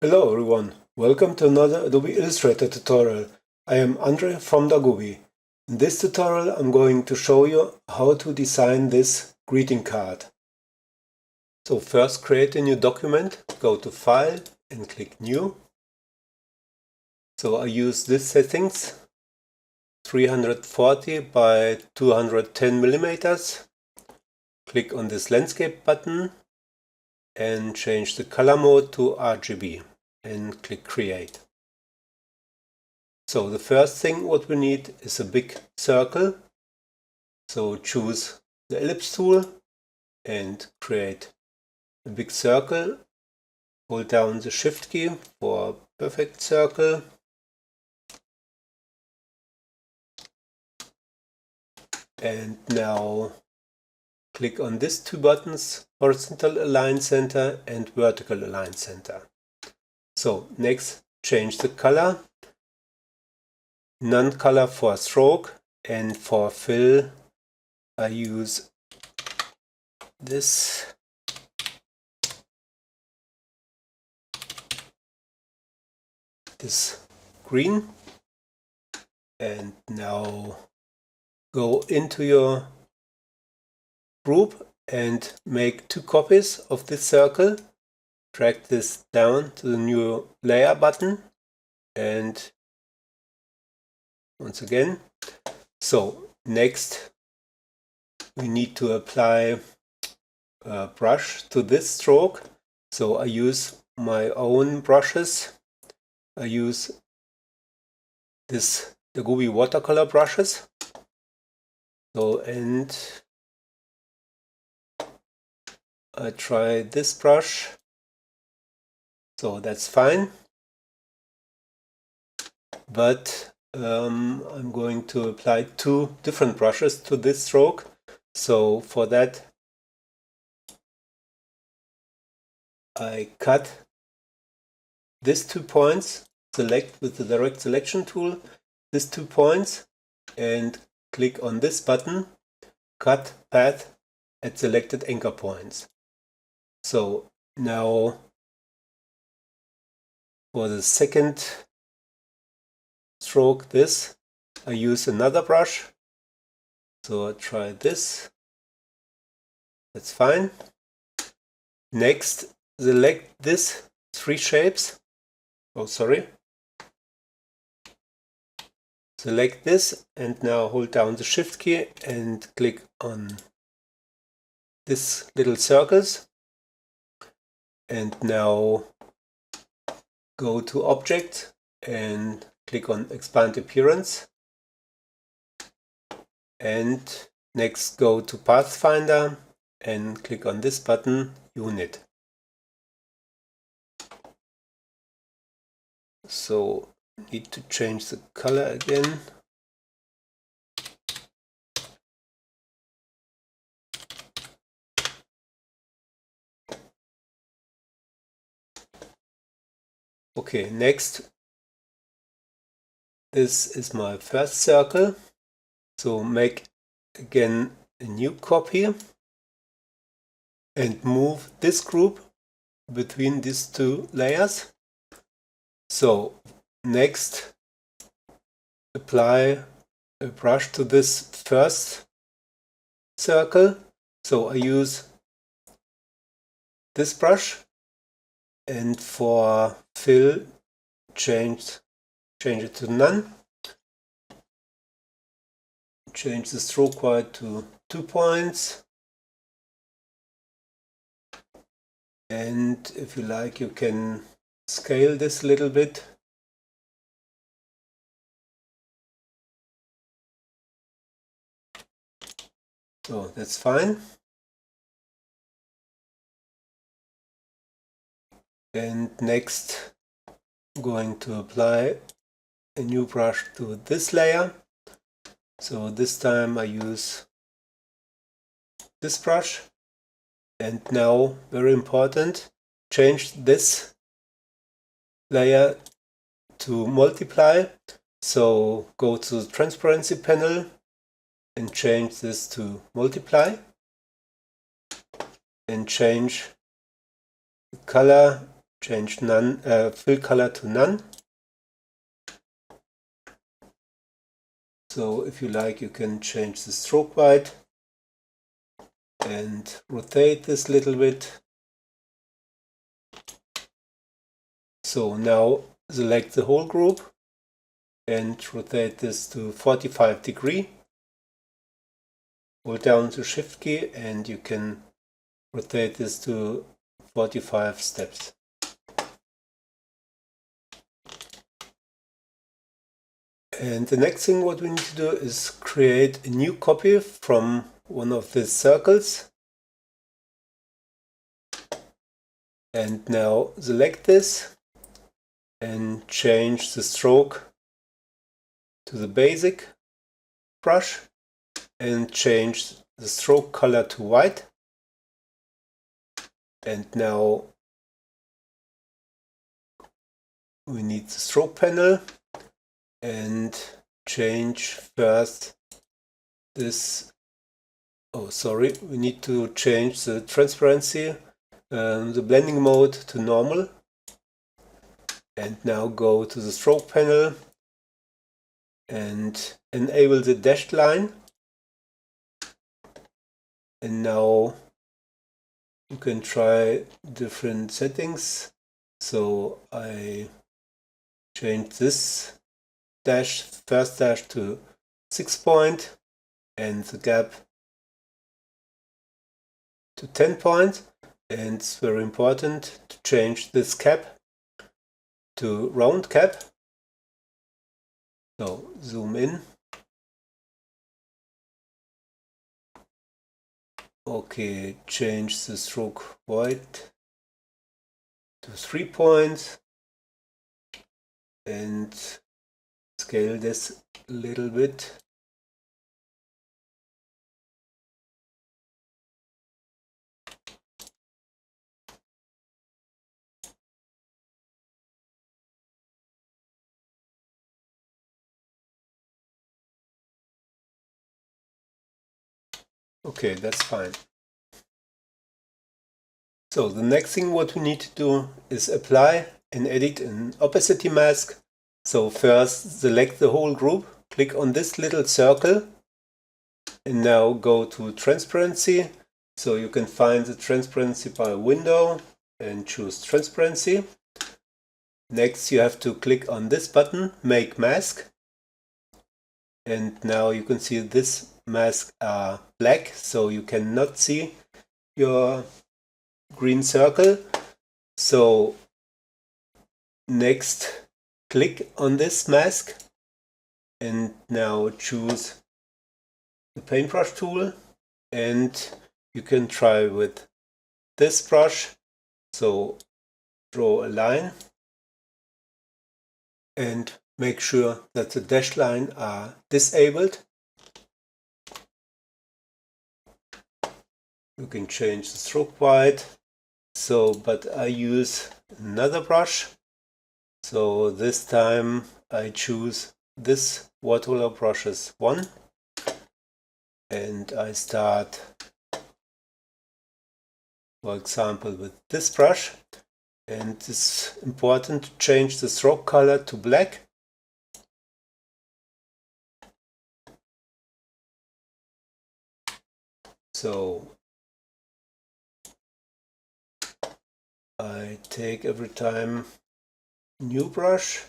Hello everyone, welcome to another Adobe Illustrator tutorial. I am Andre from Dagubi. In this tutorial I'm going to show you how to design this greeting card. So first create a new document, go to File and click New. So I use this settings 340 by 210 millimeters. Click on this landscape button and change the color mode to RGB and click Create. So the first thing what we need is a big circle. So choose the ellipse tool and create a big circle. Hold down the Shift key for a perfect circle. And now click on these two buttons, horizontal align center and vertical align center. So next change the color. None color for stroke, and for fill I use this green. And now go into your group and make two copies of this circle. Drag this down to the new layer button and once again. So next we need to apply a brush to this stroke. So I use my own brushes. I use this Dagubi Watercolor brushes. So, and I try this brush. So that's fine. But I'm going to apply two different brushes to this stroke. So for that I cut these 2 points, select with the direct selection tool these 2 points and click on this button, cut path at selected anchor points. So now for the second stroke this, I use another brush. So I try this. That's fine. Next, select these 3 shapes. Oh, sorry. Select this and now hold down the Shift key and click on these little circles. And now go to Object and click on Expand Appearance. And next go to Pathfinder and click on this button, Unit. So need to change the color again. Okay, next, this is my first circle. So make again a new copy and move this group between these 2 layers. So next apply a brush to this first circle. So I use this brush and for fill change it to none. Change the stroke height to 2 points. And if you like, you can scale this a little bit. So that's fine. And next, I'm going to apply a new brush to this layer. So this time I use this brush. And now, very important, change this layer to multiply. So go to the transparency panel and change this to multiply. And change the color change none, fill color to none. So if you like, you can change the stroke weight and rotate this a little bit. So now select the whole group and rotate this to 45 degrees. Hold down the Shift key and you can rotate this to 45 steps. And the next thing what we need to do is create a new copy from one of these circles. And now select this and change the stroke to the basic brush and change the stroke color to white. And now we need the stroke panel and change first this. Oh, sorry, we need to change the transparency, the blending mode to normal. And now go to the stroke panel and enable the dashed line. And now you can try different settings. So I change this dash, first dash to 6 point and the gap to 10 point. And it's very important to change this cap to round cap. So zoom in. Okay, change the stroke weight to 3 points and scale this a little bit. Okay, that's fine. So the next thing what we need to do is apply and edit an opacity mask. So first select the whole group, click on this little circle and now go to transparency. So you can find the transparency by window and choose transparency. Next you have to click on this button, make mask. And now you can see this mask are black, so you cannot see your green circle. So next click on this mask and now choose the paintbrush tool, and you can try with this brush. So draw a line and make sure that the dashed line are disabled. You can change the stroke weight. So, but I use another brush. So this time I choose this Watercolor Brushes 1 and I start, for example, with this brush. And it's important to change the stroke color to black. So I take every time new brush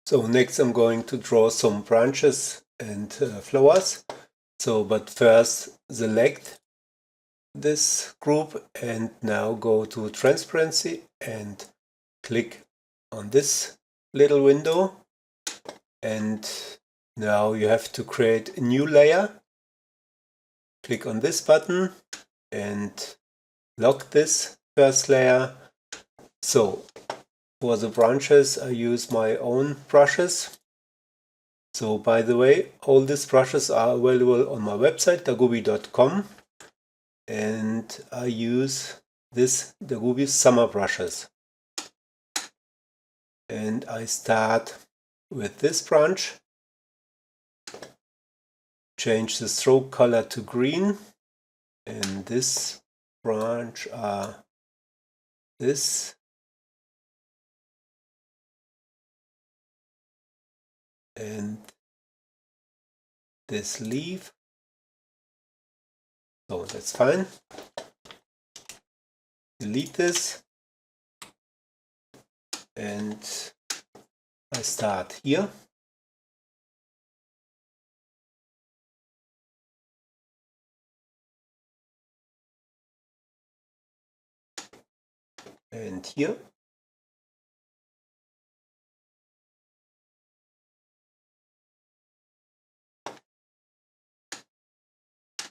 So next I'm going to draw some branches and flowers. So, but first select this group and now go to transparency and click on this little window. And now you have to create a new layer. Click on this button and lock this first layer. So for the branches I use my own brushes. So by the way, all these brushes are available on my website dagubi.com, and I use this Dagubi summer brushes. And I start with this branch, change the stroke color to green, and this branch this, and this leaf. So that's fine. Delete this and I start here. And here.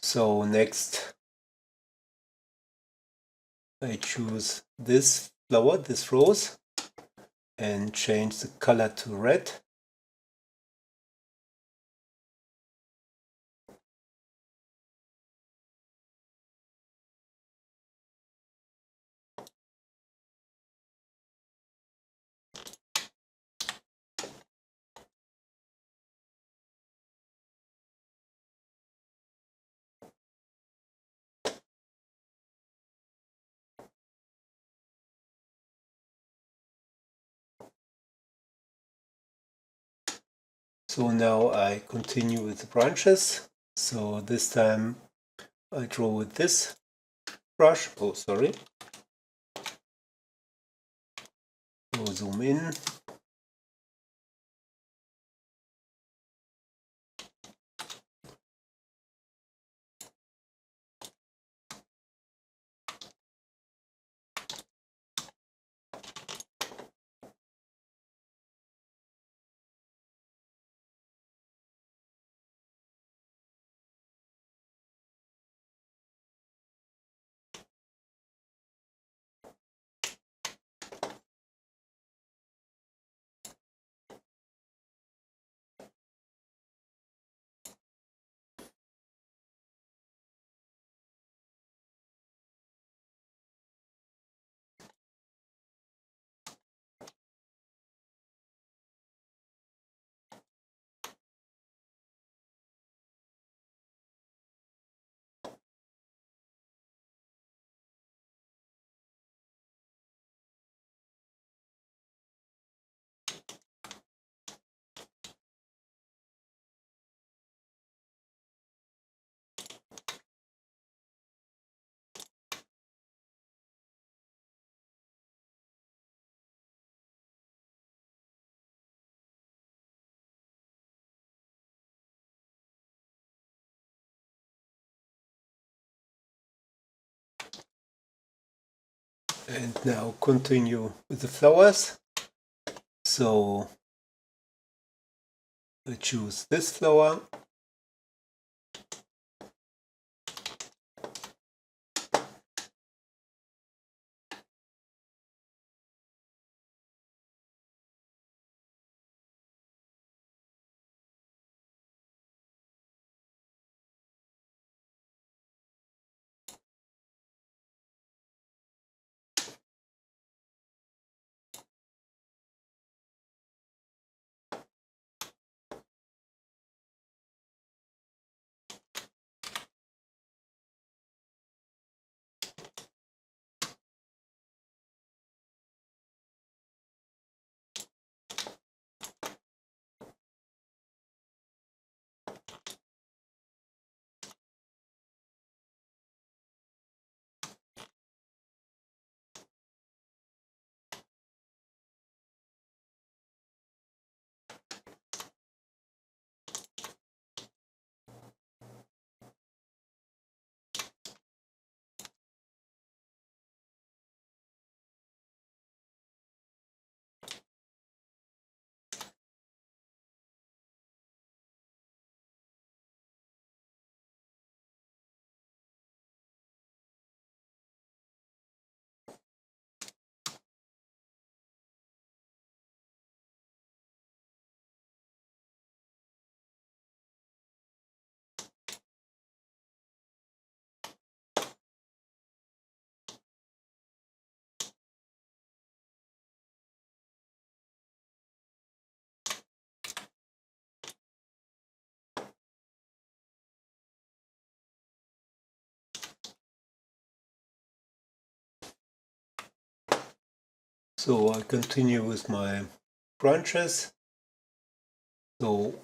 So next I choose this flower, this rose, and change the color to red. So now I continue with the branches. So this time I draw with this brush. Oh, sorry. So zoom in. And now continue with the flowers. So I choose this flower. So I continue with my branches. So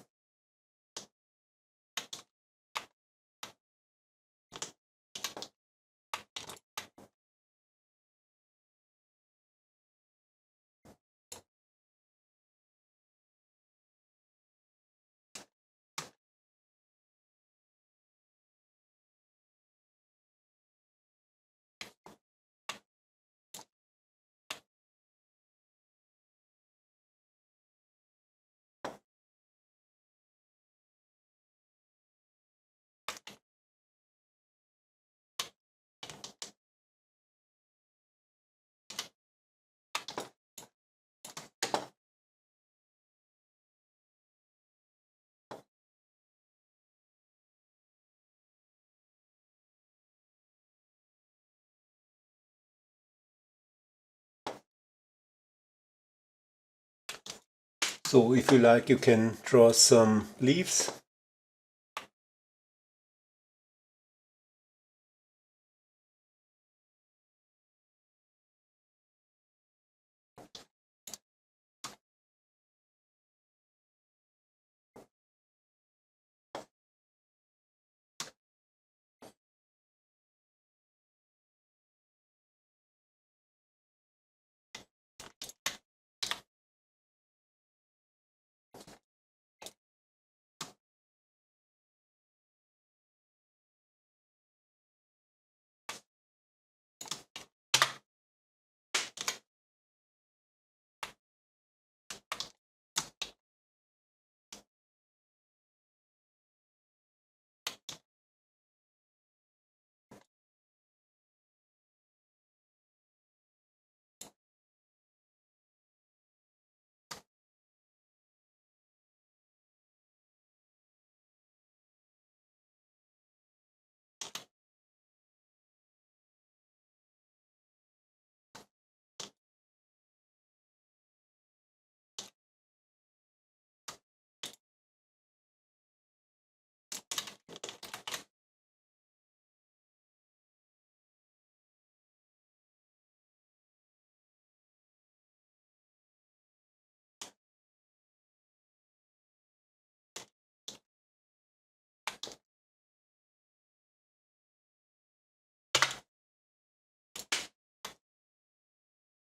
So if you like, you can draw some leaves.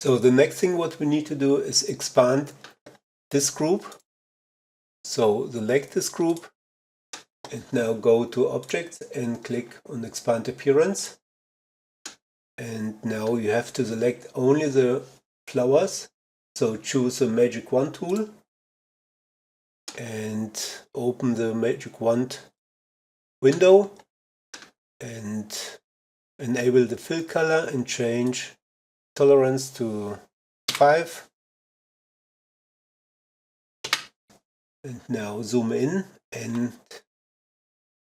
So the next thing what we need to do is expand this group. So select this group and now go to Objects and click on Expand Appearance. And now you have to select only the flowers. So choose the Magic Wand tool and open the Magic Wand window and enable the fill color and change tolerance to 5. And now zoom in and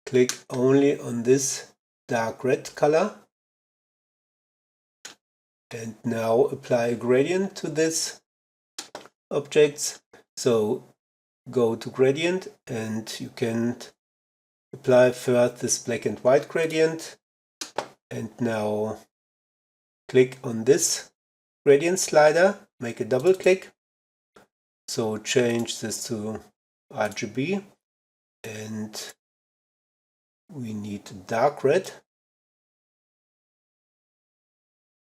click only on this dark red color. And now apply a gradient to this objects. So go to gradient and you can apply first this black and white gradient. And now click on this gradient slider, make a double click. So change this to RGB and we need dark red.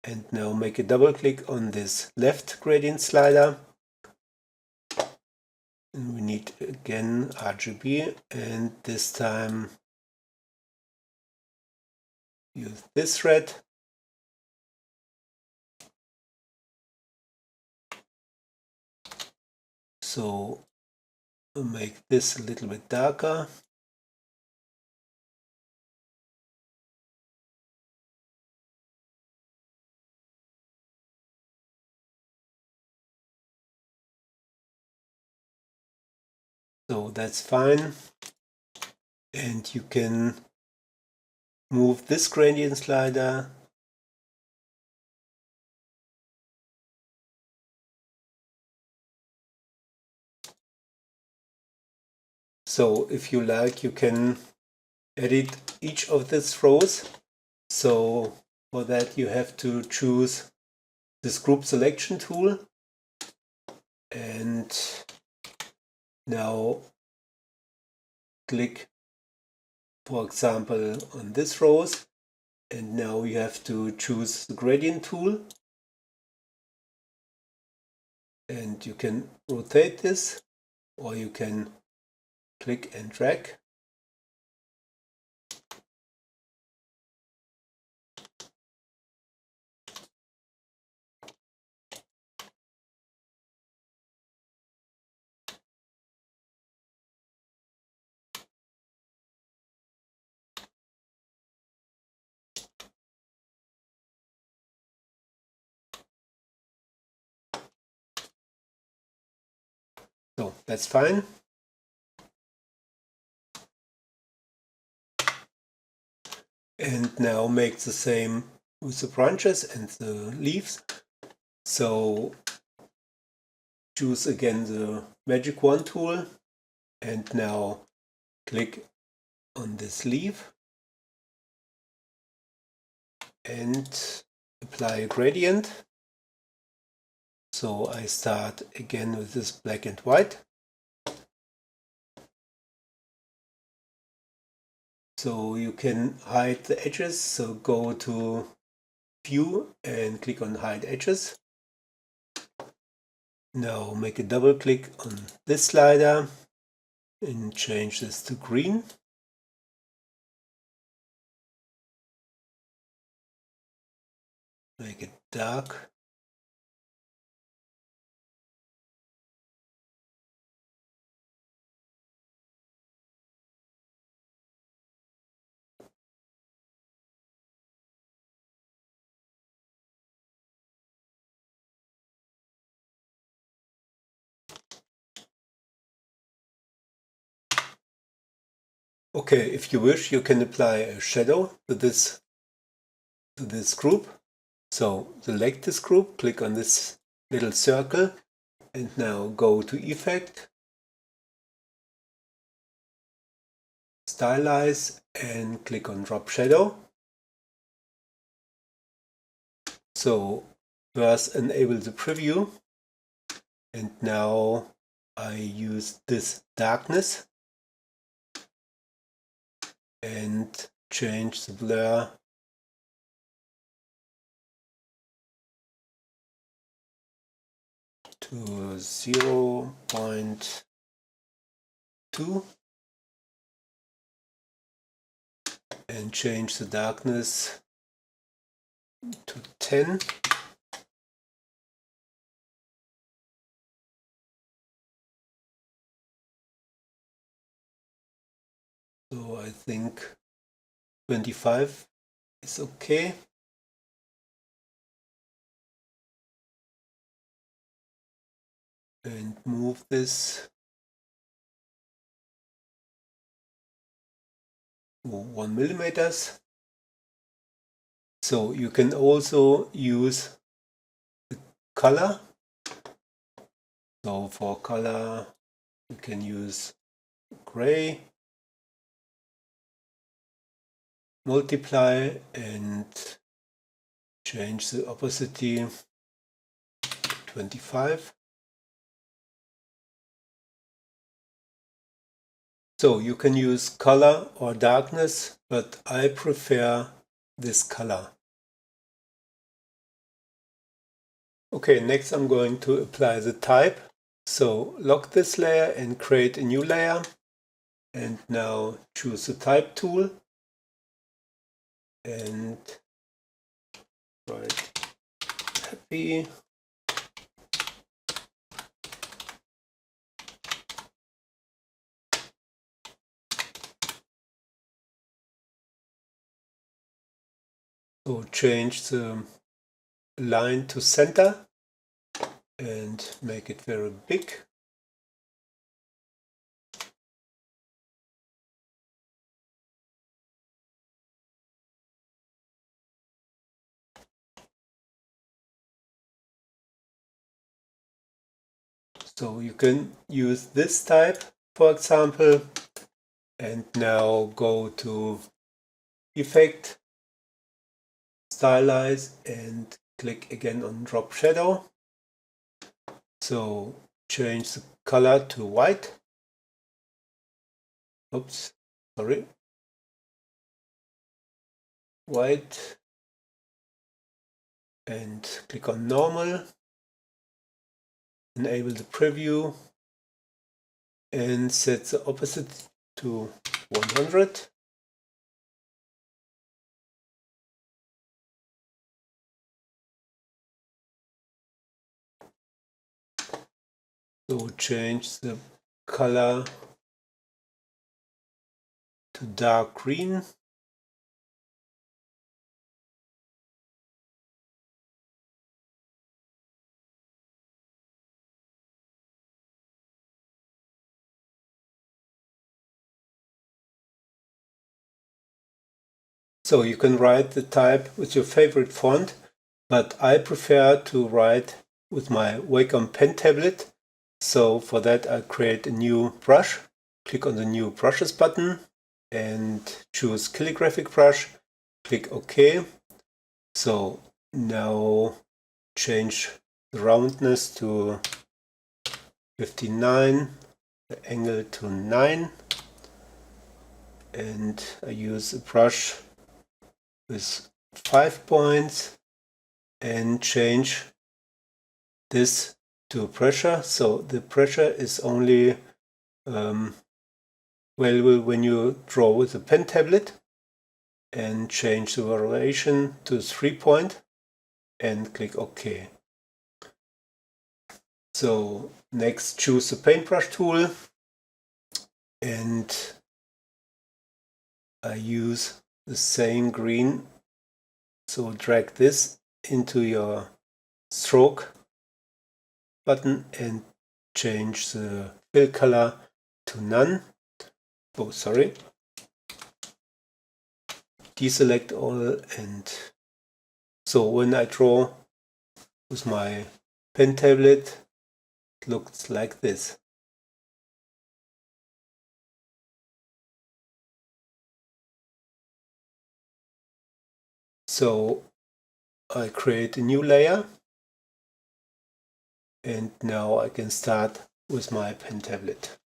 And now make a double click on this left gradient slider. And we need again RGB and this time use this red. So we'll make this a little bit darker. So that's fine. And you can move this gradient slider so if you like you can edit each of these rows. So for that you have to choose this group selection tool, and now click, for example, on this rose, and now you have to choose the gradient tool, and you can rotate this, or you can click and drag. So that's fine. And now make the same with the branches and the leaves. So choose again the magic wand tool, and now click on this leaf and apply a gradient. So I start again with this black and white. So you can hide the edges, so go to View and click on Hide Edges. Now make a double click on this slider and change this to green. Make it dark. Okay, if you wish, you can apply a shadow to this group. So select this group, click on this little circle, and now go to Effect, Stylize, and click on Drop Shadow. So first enable the preview, and now I use this darkness and change the blur to 0.2 and change the darkness to 10. So I think 25 is okay. And move this to 1 millimeters. So you can also use the color. So for color, you can use gray, multiply, and change the opacity 25. So you can use color or darkness, but I prefer this color. Okay, next I'm going to apply the type. So lock this layer and create a new layer. And now choose the type tool and write happy. So change the line to center and make it very big. So you can use this type, for example, and now go to Effect, Stylize, and click again on drop shadow. So change the color to white. Oops, sorry. White. And click on normal. Enable the preview and set the opacity to 100. So change the color to dark green. So you can write the type with your favorite font, but I prefer to write with my Wacom pen tablet. So for that I create a new brush, click on the new brushes button and choose calligraphic brush, click OK. So now change the roundness to 59, the angle to 9, and I use a brush with 5 points and change this to pressure. So the pressure is only available when you draw with a pen tablet, and change the variation to 3 point and click OK. So next choose the paintbrush tool and I use the same green. So drag this into your stroke button and change the fill color to none. Oh, sorry. Deselect all, and so when I draw with my pen tablet, it looks like this. So I create a new layer and now I can start with my pen tablet.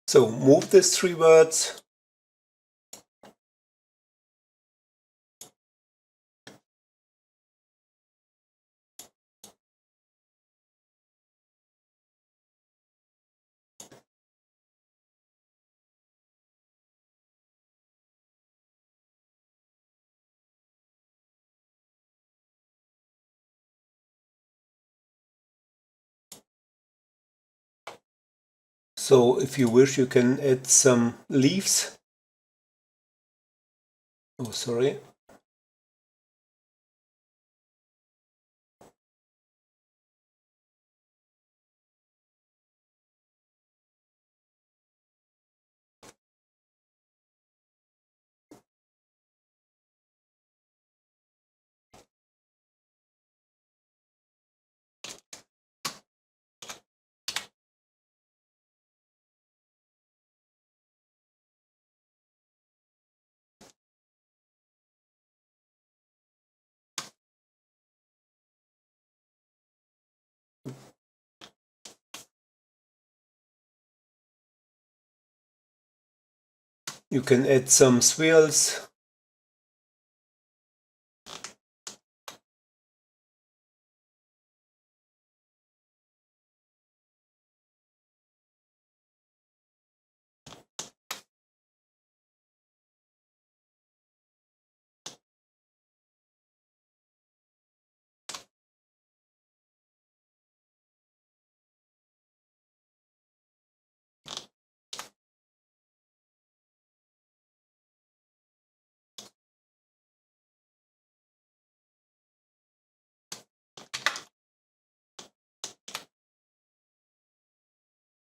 So move these 3 words So if you wish, you can add some leaves. Oh, sorry. You can add some swirls.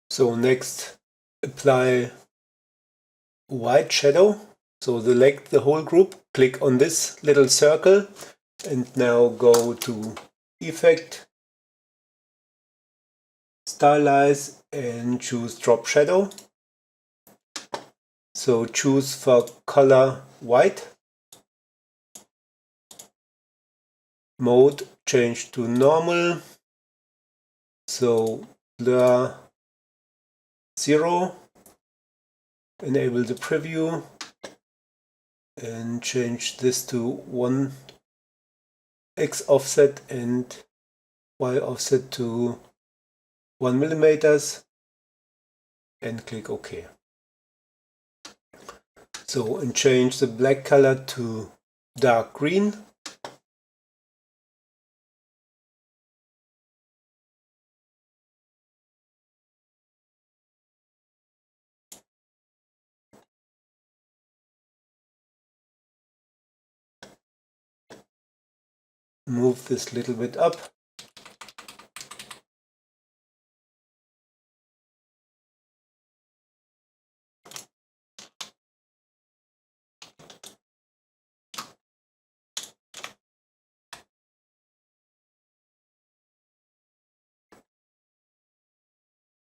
So next, apply white shadow. So select the whole group, click on this little circle, and now go to Effect, Stylize, and choose Drop Shadow. So choose for color white. Mode change to normal. So blur 0. Enable the preview and change this to 1 X offset and Y offset to 1 millimeters, and click OK. So, and change the black color to dark green. Move this little bit up.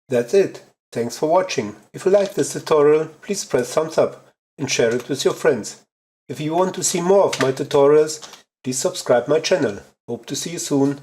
That's it. Thanks for watching. If you liked this tutorial, please press thumbs up and share it with your friends. If you want to see more of my tutorials, please subscribe my channel. Hope to see you soon.